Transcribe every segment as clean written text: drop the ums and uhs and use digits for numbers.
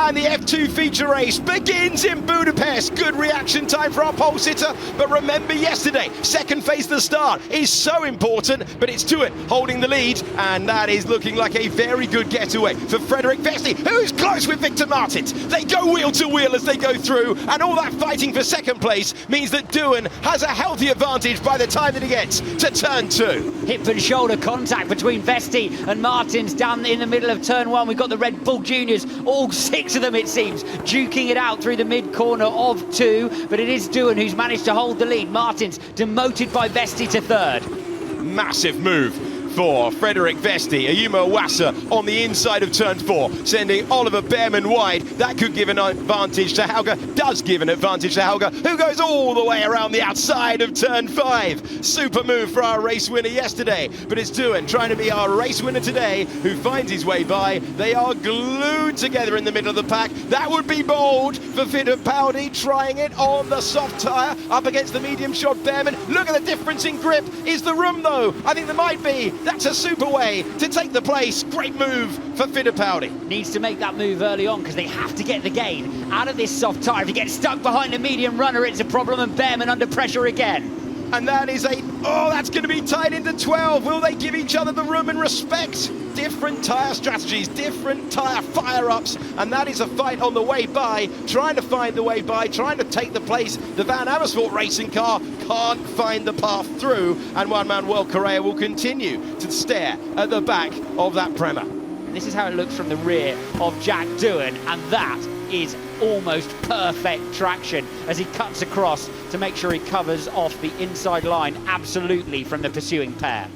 And the F2 feature race begins in Budapest. Good reaction time for our pole sitter. But remember yesterday, second phase of the start is so important, but it's Doohan holding the lead. And that is looking like a very good getaway for Frederik Vesti, who's close with Victor Martins. They go wheel to wheel as they go through. And all that fighting for second place means that Doohan has a healthy advantage by the time that he gets to turn 2. Hip and shoulder contact between Vesti and Martins down in the middle of turn 1. We've got the Red Bull Juniors, all 6 of them it seems, duking it out through the mid corner of 2. But it is Doohan who's managed to hold the lead. Martins demoted by Vesti to 3rd. Massive move for Frederik Vesti. Ayuma Wassa on the inside of turn 4, sending Oliver Bearman wide. That could give an advantage to Hauger, does give an advantage to Hauger, who goes all the way around the outside of turn 5. Super move for our race winner yesterday, but it's Doohan trying to be our race winner today, who finds his way by. They are glued together in the middle of the pack. That would be bold for Fittipaldi, trying it on the soft tyre up against the medium shod Bearman. Look at the difference in grip. Is the room though? I think there might be. That's a super way to take the place. Great move for Fittipaldi. Needs to make that move early on because they have to get the gain out of this soft tyre. If he gets stuck behind a medium runner, it's a problem, and Bearman under pressure again. And that is that's going to be tied into 12. Will they give each other the room and respect? Different tyre strategies, different tyre fire-ups, and that is a fight on the way by, trying to find the way by, trying to take the place. The Van Amersfoort racing car can't find the path through, and Juan Manuel Correa will continue to stare at the back of that Prema. This is how it looks from the rear of Jack Doohan, and that is almost perfect traction as he cuts across to make sure he covers off the inside line absolutely from the pursuing pair.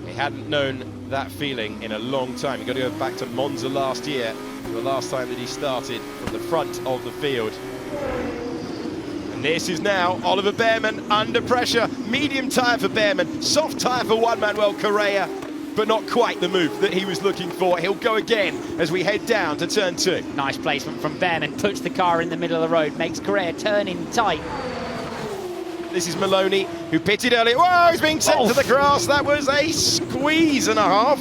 He hadn't known that feeling in a long time. You've got to go back to Monza last year, the last time that he started from the front of the field. And this is now Oliver Bearman under pressure. Medium tyre for Bearman, soft tyre for Juan Manuel Correa, but not quite the move that he was looking for. He'll go again as we head down to turn 2. Nice placement from Bearman, puts the car in the middle of the road, makes Correa turn in tight. This is Maloney, who pitted earlier. Whoa, he's being sent to the grass. That was a squeeze and a half.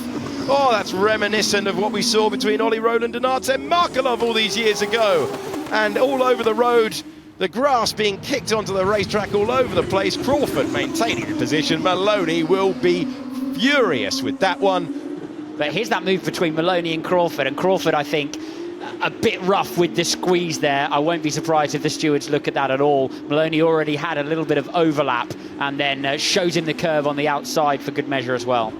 Oh, that's reminiscent of what we saw between Ollie Rowland and Artem Markelov all these years ago. And all over the road, the grass being kicked onto the racetrack all over the place. Crawford maintaining the position. Maloney will be furious with that one. But here's that move between Maloney and Crawford, I think, a bit rough with the squeeze there. I won't be surprised if the stewards look at that at all. Maloney already had a little bit of overlap and then shows him the curve on the outside for good measure as well.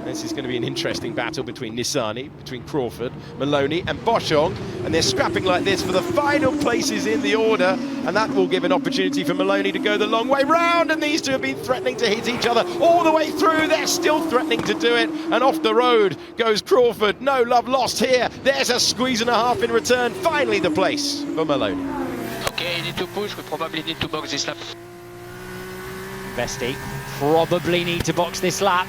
This is going to be an interesting battle between Nissany, between Crawford, Maloney and Boschong, and they're scrapping like this for the final places in the order, and that will give an opportunity for Maloney to go the long way round, and these two have been threatening to hit each other all the way through. They're still threatening to do it, and off the road goes Crawford. No love lost here. There's a squeeze and a half in return. Finally the place for Maloney. Okay, you need to push. We probably need to box this lap. Vesti probably need to box this lap.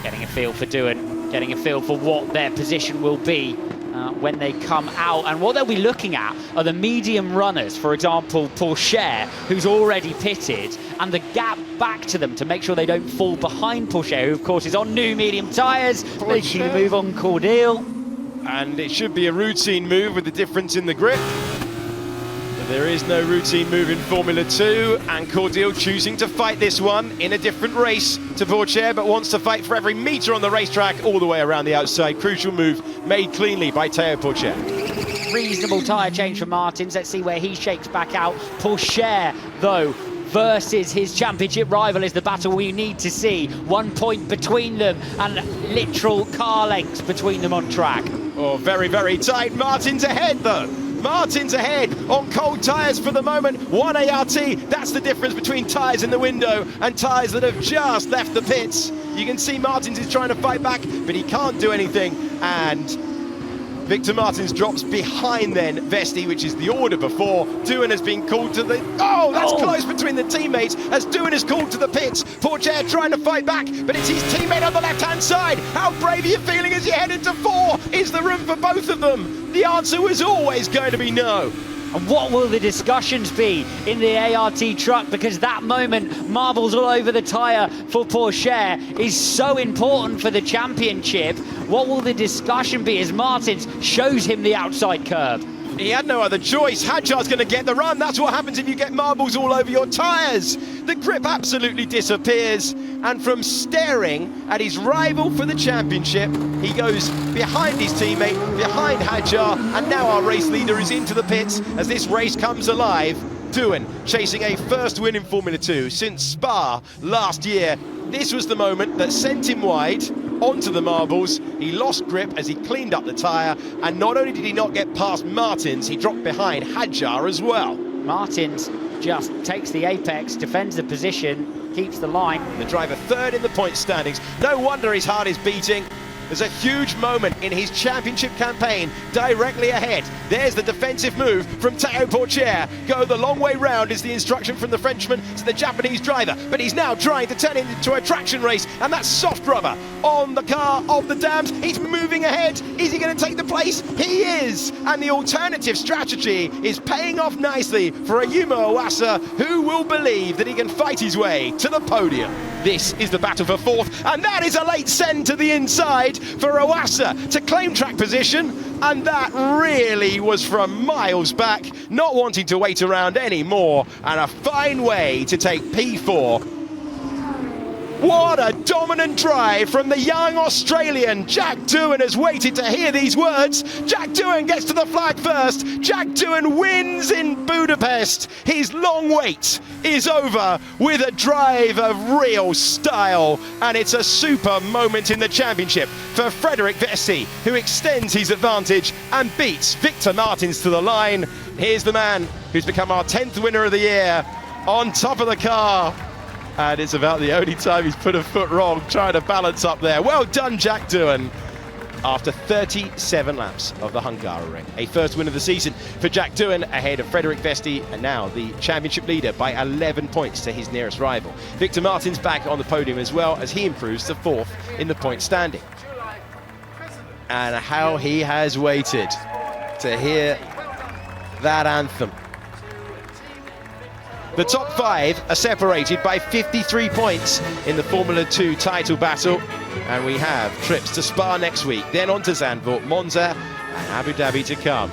Getting a feel for Doohan, getting a feel for what their position will be when they come out. And what they'll be looking at are the medium runners, for example, Pourchaire, who's already pitted, and the gap back to them to make sure they don't fall behind Pourchaire, who of course is on new medium tyres, making the move on Cordeal. And it should be a routine move with the difference in the grip. There is no routine move in Formula 2, and Cordeal choosing to fight this one in a different race to Pourchaire, but wants to fight for every metre on the racetrack all the way around the outside. Crucial move made cleanly by Théo Pourchaire. Reasonable tyre change for Martins. Let's see where he shakes back out. Pourchaire, though, versus his championship rival is the battle we need to see. 1 point between them and literal car lengths between them on track. Oh, very, very tight. Martins ahead, though. Martins ahead on cold tyres for the moment. 1 ART, that's the difference between tyres in the window and tyres that have just left the pits. You can see Martins is trying to fight back, but he can't do anything. And Victor Martins drops behind then Vesti, which is the order before. Doohan has been called to the... Oh, that's close between the teammates as Doohan is called to the pits. Pourchaire trying to fight back, but it's his teammate on the left-hand side. How brave are you feeling as you head into 4? Is there room for both of them? The answer was always going to be no. And what will the discussions be in the ART truck? Because that moment, marbles all over the tyre for Porsche, is so important for the championship. What will the discussion be as Martins shows him the outside curb? He had no other choice. Hadjar's going to get the run. That's what happens if you get marbles all over your tyres. The grip absolutely disappears. And from staring at his rival for the championship, he goes behind his teammate, behind Hadjar, and now our race leader is into the pits as this race comes alive. Doohan chasing a first win in Formula 2 since Spa last year. This was the moment that sent him wide onto the marbles. He lost grip as he cleaned up the tyre, and not only did he not get past Martins, he dropped behind Hadjar as well. Martins just takes the apex, defends the position, keeps the line. The driver third in the point standings. No wonder his heart is beating. There's a huge moment in his championship campaign directly ahead. There's the defensive move from Théo Pourchaire. Go the long way round is the instruction from the Frenchman to the Japanese driver. But he's now trying to turn it into a traction race, and that's soft rubber on the car of the Dams. He's moving ahead. Is he going to take the place? He is. And the alternative strategy is paying off nicely for Ayumu Iwasa, who will believe that he can fight his way to the podium. This is the battle for fourth, and that is a late send to the inside for Iwasa to claim track position, and that really was from miles back, not wanting to wait around anymore, and a fine way to take P4. What a dominant drive from the young Australian. Jack Doohan has waited to hear these words. Jack Doohan gets to the flag first. Jack Doohan wins in Budapest. His long wait is over with a drive of real style, and it's a super moment in the championship for Frederik Vesti, who extends his advantage and beats Victor Martins to the line. Here's the man who's become our 10th winner of the year on top of the car. And it's about the only time he's put a foot wrong, trying to balance up there. Well done, Jack Doohan. After 37 laps of the Hungaroring, a first win of the season for Jack Doohan, ahead of Frederik Vesti, and now the championship leader by 11 points to his nearest rival. Victor Martins back on the podium as well, as he improves to fourth in the point standing. And how he has waited to hear that anthem. The top five are separated by 53 points in the Formula 2 title battle, and we have trips to Spa next week, then on to Zandvoort, Monza and Abu Dhabi to come.